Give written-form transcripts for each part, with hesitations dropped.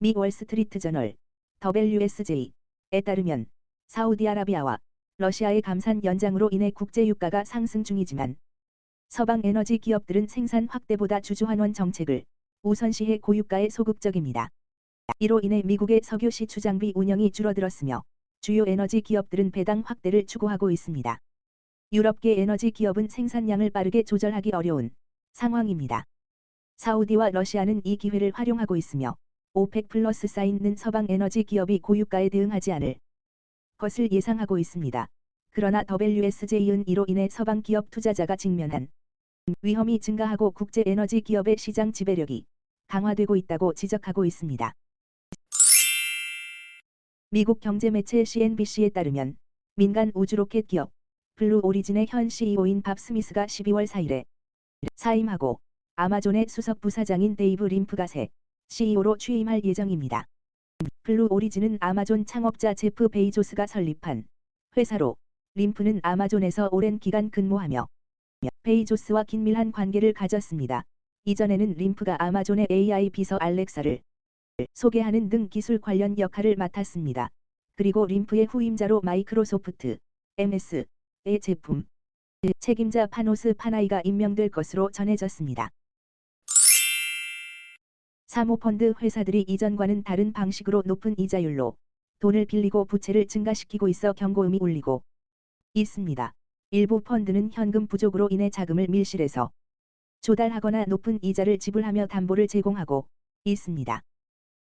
미 월스트리트저널 WSJ에 따르면 사우디아라비아와 러시아의 감산 연장으로 인해 국제 유가가 상승 중이지만 서방 에너지 기업들은 생산 확대보다 주주환원 정책을 우선시해 고유가에 소극적입니다. 이로 인해 미국의 석유 시추 장비 운영이 줄어들었으며 주요 에너지 기업들은 배당 확대를 추구하고 있습니다. 유럽계 에너지 기업은 생산량을 빠르게 조절하기 어려운 상황입니다. 사우디와 러시아는 이 기회를 활용하고 있으며 오펙 플러스 쌓이는 서방 에너지 기업이 고유가에 대응하지 않을 것을 예상하고 있습니다. 그러나 WSJ는 이로 인해 서방 기업 투자자가 직면한 위험이 증가하고 국제 에너지 기업의 시장 지배력이 강화되고 있다고 지적하고 있습니다. 미국 경제매체 CNBC에 따르면 민간 우주로켓 기업 블루 오리진의 현 CEO인 밥 스미스가 12월 4일에 사임하고 아마존의 수석 부사장인 데이브 림프가 새 CEO로 취임할 예정입니다. 블루 오리진은 아마존 창업자 제프 베이조스가 설립한 회사로 림프는 아마존에서 오랜 기간 근무하며 베이조스와 긴밀한 관계를 가졌습니다. 이전에는 림프가 아마존의 AI 비서 알렉사를 소개하는 등 기술 관련 역할을 맡았습니다. 그리고 림프의 후임자로 마이크로소프트 MS의 제품 책임자 파노스 파나이가 임명될 것으로 전해졌습니다. 사모펀드 회사들이 이전과는 다른 방식으로 높은 이자율로 돈을 빌리고 부채를 증가시키고 있어 경고음이 울리고 있습니다. 일부 펀드는 현금 부족으로 인해 자금을 밀실에서 조달하거나 높은 이자를 지불하며 담보를 제공하고 있습니다.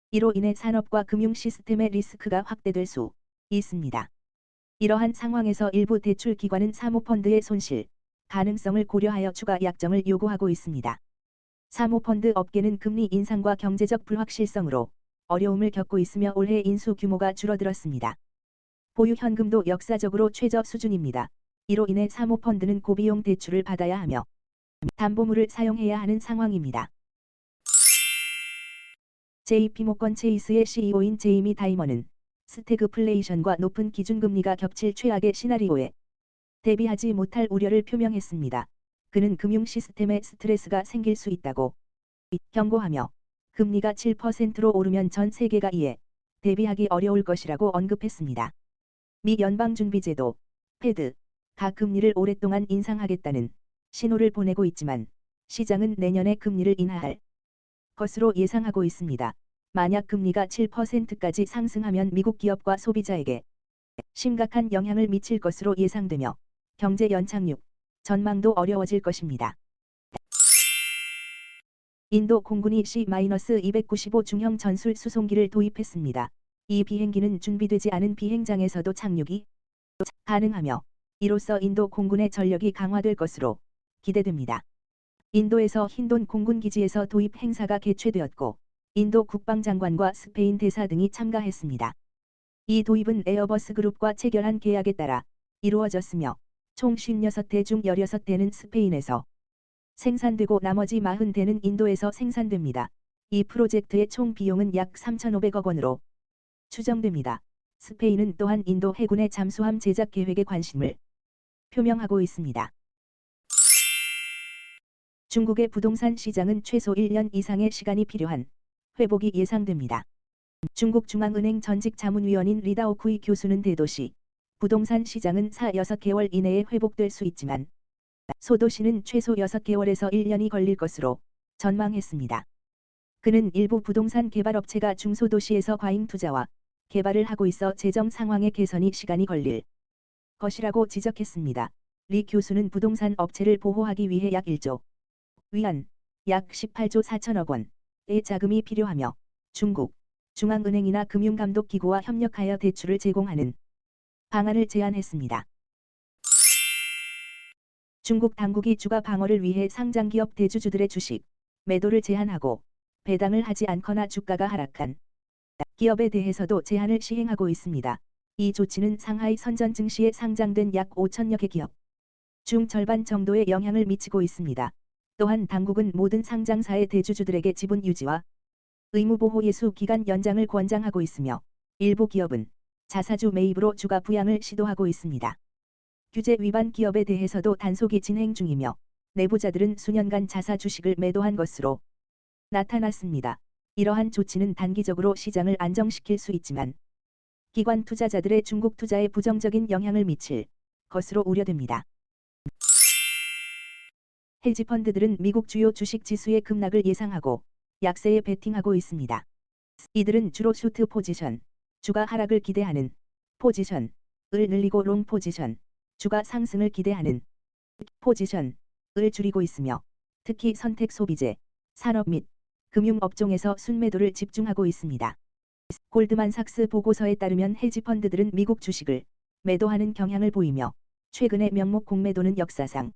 이로 인해 산업과 금융 시스템의 리스크가 확대될 수 있습니다. 이러한 상황에서 일부 대출 기관은 사모펀드의 손실 가능성을 고려하여 추가 약정을 요구하고 있습니다. 사모펀드 업계는 금리 인상과 경제적 불확실성으로 어려움을 겪고 있으며 올해 인수 규모가 줄어들었습니다. 보유 현금도 역사적으로 최저 수준입니다. 이로 인해 사모펀드는 고비용 대출을 받아야 하며 담보물을 사용해야 하는 상황입니다. JP모건 체이스의 CEO인 제이미 다이머는 스태그플레이션과 높은 기준금리가 겹칠 최악의 시나리오에 대비하지 못할 우려를 표명했습니다. 그는 금융 시스템에 스트레스가 생길 수 있다고 경고하며 금리가 7%로 오르면 전 세계가 이에 대비하기 어려울 것이라고 언급했습니다. 미 연방준비제도 페드가 금리를 오랫동안 인상하겠다는 신호를 보내고 있지만 시장은 내년에 금리를 인하할 것으로 예상하고 있습니다. 만약 금리가 7%까지 상승하면 미국 기업과 소비자에게 심각한 영향을 미칠 것으로 예상되며 경제 연착륙 전망도 어려워질 것입니다. 인도 공군이 C-295 중형 전술 수송기를 도입했습니다. 이 비행기는 준비되지 않은 비행장에서도 착륙이 가능하며 이로써 인도 공군의 전력이 강화될 것으로 기대됩니다. 인도에서 힌돈 공군기지에서 도입 행사가 개최되었고 인도 국방장관과 스페인 대사 등이 참가했습니다. 이 도입은 에어버스 그룹과 체결한 계약에 따라 이루어졌으며 총 56대 중 16대는 스페인에서 생산되고 나머지 40대는 인도에서 생산됩니다. 이 프로젝트의 총 비용은 약 3,500억 원으로 추정됩니다. 스페인은 또한 인도 해군의 잠수함 제작 계획에 관심을 표명하고 있습니다. 중국의 부동산 시장은 최소 1년 이상의 시간이 필요한 회복이 예상됩니다. 중국 중앙은행 전직 자문위원인 리다오쿠이 교수는 대도시 부동산 시장은 4-6개월 이내에 회복될 수 있지만 소도시는 최소 6개월에서 1년이 걸릴 것으로 전망했습니다. 그는 일부 부동산 개발업체가 중소도시에서 과잉 투자와 개발을 하고 있어 재정 상황의 개선이 시간이 걸릴 것이라고 지적했습니다. 리 교수는 부동산 업체를 보호하기 위해 약 1조 위안, 약 18조 4천억 원의 자금이 필요하며 중국 중앙은행이나 금융감독기구와 협력하여 대출을 제공하는 방안을 제안했습니다. 중국 당국이 주가 방어를 위해 상장기업 대주주들의 주식 매도를 제한하고 배당을 하지 않거나 주가가 하락한 기업에 대해서도 제한을 시행하고 있습니다. 이 조치는 상하이 선전 증시에 상장된 약 5천여 개 기업 중 절반 정도에 영향을 미치고 있습니다. 또한 당국은 모든 상장사의 대주주들에게 지분 유지와 의무보호 예수 기간 연장을 권장하고 있으며 일부 기업은 자사주 매입으로 주가 부양을 시도하고 있습니다. 규제 위반 기업에 대해서도 단속이 진행 중이며 내부자들은 수년간 자사 주식을 매도한 것으로 나타났습니다. 이러한 조치는 단기적으로 시장을 안정시킬 수 있지만 기관 투자자들의 중국 투자에 부정적인 영향을 미칠 것으로 우려됩니다. 헤지펀드들은 미국 주요 주식 지수의 급락을 예상하고 약세에 베팅하고 있습니다. 이들은 주로 숏 포지션, 주가 하락을 기대하는 포지션을 늘리고 롱 포지션, 주가 상승을 기대하는 포지션을 줄이고 있으며 특히 선택 소비재, 산업 및 금융업종에서 순매도를 집중하고 있습니다. 골드만삭스 보고서에 따르면 헤지펀드들은 미국 주식을 매도하는 경향을 보이며 최근의 명목 공매도는 역사상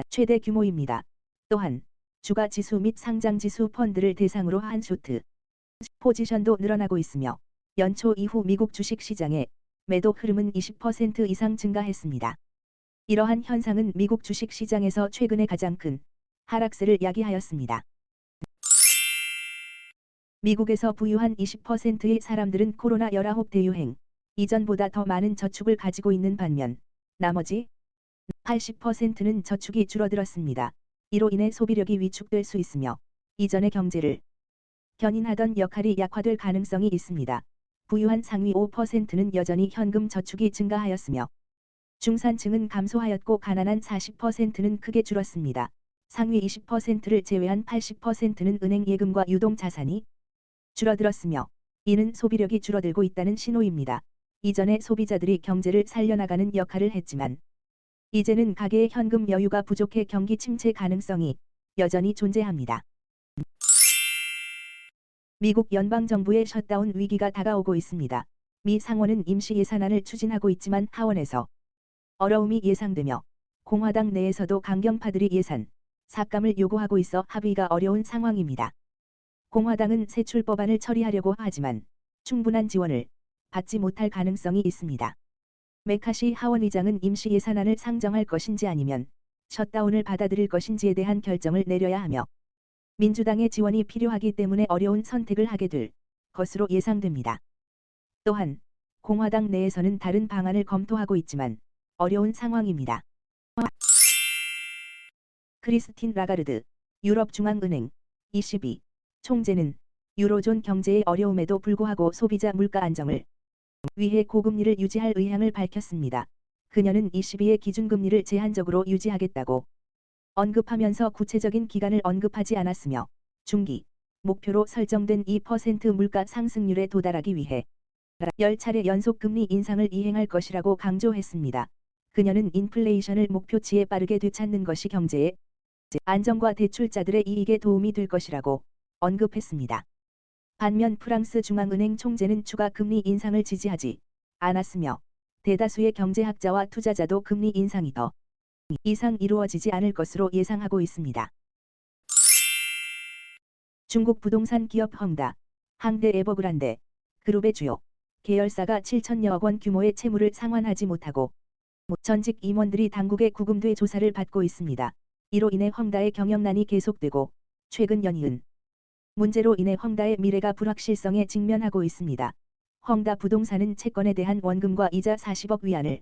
최대 규모입니다. 또한 주가 지수 및 상장 지수 펀드를 대상으로 한 숏 포지션도 늘어나고 있으며 연초 이후 미국 주식 시장의 매도 흐름은 20% 이상 증가했습니다. 이러한 현상은 미국 주식 시장에서 최근에 가장 큰 하락세를 야기하였습니다. 미국에서 부유한 20%의 사람들은 코로나19 대유행 이전보다 더 많은 저축을 가지고 있는 반면 나머지 80%는 저축이 줄어들었습니다. 이로 인해 소비력이 위축될 수 있으며 이전의 경제를 견인하던 역할이 약화될 가능성이 있습니다. 부유한 상위 5%는 여전히 현금 저축이 증가하였으며 중산층은 감소하였고 가난한 40%는 크게 줄었습니다. 상위 20%를 제외한 80%는 은행 예금과 유동 자산이 줄어들었으며 이는 소비력이 줄어들고 있다는 신호입니다. 이전에 소비자들이 경제를 살려나가는 역할을 했지만 이제는 가계의 현금 여유가 부족해 경기 침체 가능성이 여전히 존재합니다. 미국 연방정부의 셧다운 위기가 다가오고 있습니다. 미 상원은 임시 예산안을 추진하고 있지만 하원에서 어려움이 예상되며 공화당 내에서도 강경파들이 예산 삭감을 요구하고 있어 합의가 어려운 상황입니다. 공화당은 세출 법안을 처리하려고 하지만 충분한 지원을 받지 못할 가능성이 있습니다. 메카시 하원의장은 임시 예산안을 상정할 것인지 아니면 셧다운을 받아들일 것인지에 대한 결정을 내려야 하며 민주당의 지원이 필요하기 때문에 어려운 선택을 하게 될 것으로 예상됩니다. 또한 공화당 내에서는 다른 방안을 검토하고 있지만 어려운 상황입니다. 크리스틴 라가르드 유럽중앙은행 ECB 총재는 유로존 경제의 어려움에도 불구하고 소비자 물가 안정을 위해 고금리를 유지할 의향을 밝혔습니다. 그녀는 ECB의 기준금리를 제한적으로 유지하겠다고 언급하면서 구체적인 기간을 언급하지 않았으며 중기 목표로 설정된 2% 물가 상승률에 도달하기 위해 10차례 연속 금리 인상을 이행할 것이라고 강조했습니다. 그녀는 인플레이션을 목표치에 빠르게 되찾는 것이 경제의 안정과 대출자들의 이익에 도움이 될 것이라고 언급했습니다. 반면 프랑스 중앙은행 총재는 추가 금리 인상을 지지하지 않았으며 대다수의 경제학자와 투자자도 금리 인상이 더 이상 이루어지지 않을 것으로 예상하고 있습니다. 중국 부동산 기업 헝다, 항대 에버그란데 그룹의 주요 계열사가 7천여억 원 규모의 채무를 상환하지 못하고 전직 임원들이 당국의 구금돼 조사를 받고 있습니다. 이로 인해 헝다의 경영난이 계속되고 최근 연이은 문제로 인해 헝다의 미래가 불확실성에 직면하고 있습니다. 헝다 부동산은 채권에 대한 원금과 이자 40억 위안을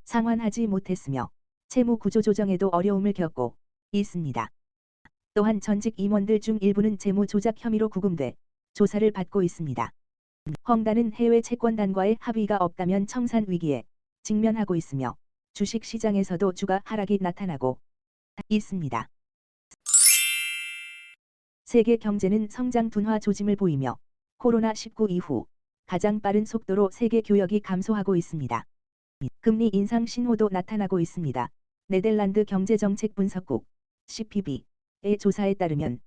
상환하지 못했으며 채무 구조 조정에도 어려움을 겪고 있습니다. 또한 전직 임원들 중 일부는 재무 조작 혐의로 구금돼 조사를 받고 있습니다. 헝다는 해외 채권단과의 합의가 없다면 청산 위기에 직면하고 있으며 주식 시장에서도 주가 하락이 나타나고 있습니다. 세계 경제는 성장 둔화 조짐을 보이며 코로나19 이후 가장 빠른 속도로 세계 교역이 감소하고 있습니다. 금리 인상 신호도 나타나고 있습니다. 네덜란드 경제정책분석국 CPB의 조사에 따르면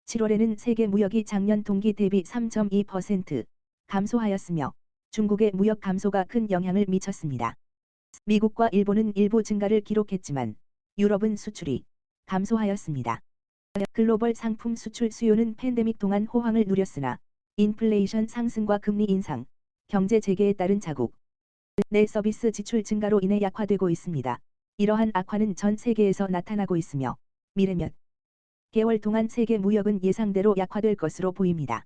7월에는 세계 무역이 작년 동기 대비 3.2% 감소하였으며 중국의 무역 감소가 큰 영향을 미쳤습니다. 미국과 일본은 일부 증가를 기록했지만 유럽은 수출이 감소하였습니다. 글로벌 상품 수출 수요는 팬데믹 동안 호황을 누렸으나 인플레이션 상승과 금리 인상, 경제 재개에 따른 자국 내 서비스 지출 증가로 인해 약화되고 있습니다. 이러한 악화는 전 세계에서 나타나고 있으며 미래 몇 개월 동안 세계 무역은 예상대로 약화될 것으로 보입니다.